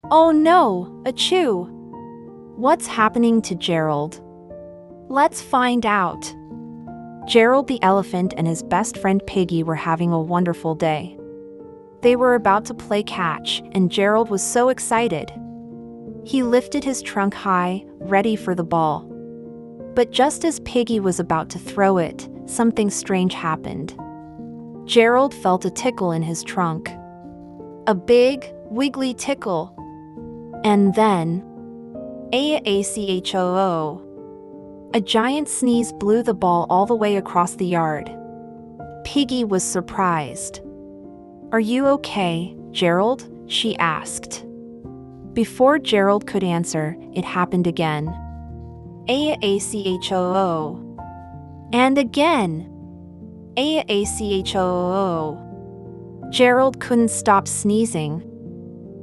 Oh no, achoo! What's happening to Gerald? Let's find out. Gerald the elephant and his best friend Piggy were having a wonderful day. They were about to play catch, and Gerald was so excited. He lifted his trunk high, ready for the ball. But just as Piggy was about to throw it, something strange happened. Gerald felt a tickle in his trunk. A big, wiggly tickle. And then, achoo! A giant sneeze blew the ball all the way across the yard. Piggy was surprised. "Are you okay, Gerald?" she asked. Before Gerald could answer, it happened again. Achoo! And again. Achoo! Gerald couldn't stop sneezing.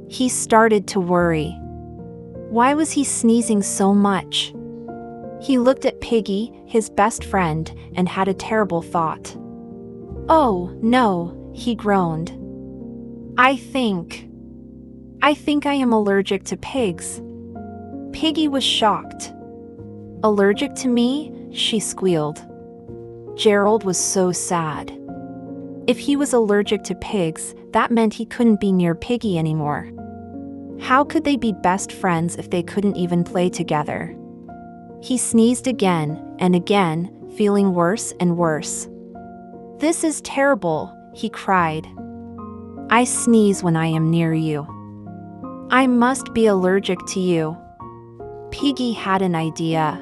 He started to worry. Why was he sneezing so much? He looked at Piggy, his best friend, and had a terrible thought. "Oh, no," he groaned. I think I am allergic to pigs." Piggy was shocked. "Allergic to me?" she squealed. Gerald was so sad. If he was allergic to pigs, that meant he couldn't be near Piggy anymore. How could they be best friends if they couldn't even play together? He sneezed again and again, feeling worse and worse. "This is terrible," he cried. "I sneeze when I am near you. I must be allergic to you." Piggy had an idea.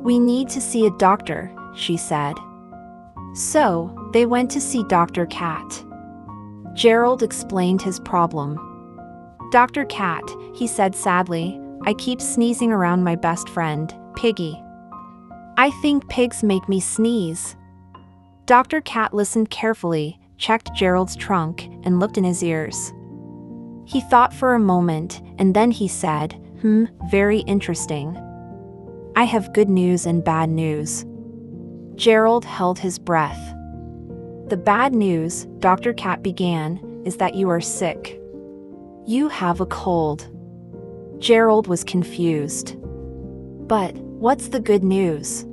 "We need to see a doctor," she said. So, they went to see Dr. Cat. Gerald explained his problem. "Dr. Cat," he said sadly, "I keep sneezing around my best friend, Piggy. I think pigs make me sneeze." Dr. Cat listened carefully, checked Gerald's trunk, and looked in his ears. He thought for a moment, and then he said, very interesting. I have good news and bad news." Gerald held his breath. "The bad news," Dr. Cat began, "is that you are sick. You have a cold." Gerald was confused. "But what's the good news?"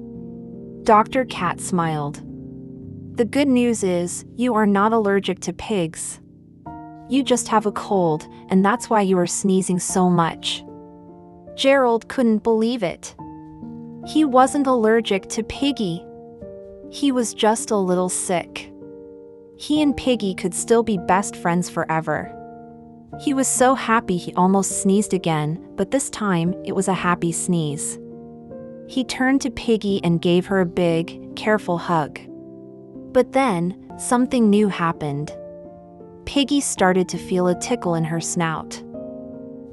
Dr. Cat smiled. "The good news is, you are not allergic to pigs. You just have a cold, and that's why you are sneezing so much." Gerald couldn't believe it. He wasn't allergic to Piggy. He was just a little sick. He and Piggy could still be best friends forever. He was so happy he almost sneezed again, but this time it was a happy sneeze. He turned to Piggy and gave her a big, careful hug. But then, something new happened. Piggy started to feel a tickle in her snout.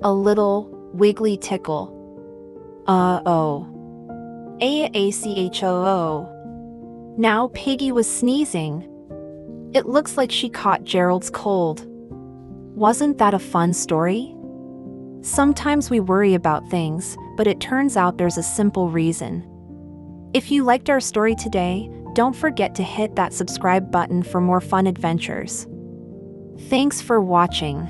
A little, wiggly tickle. Uh-oh. Achoo! Now Piggy was sneezing. It looks like she caught Gerald's cold. Wasn't that a fun story? Sometimes we worry about things, but it turns out there's a simple reason. If you liked our story today, don't forget to hit that subscribe button for more fun adventures. Thanks for watching.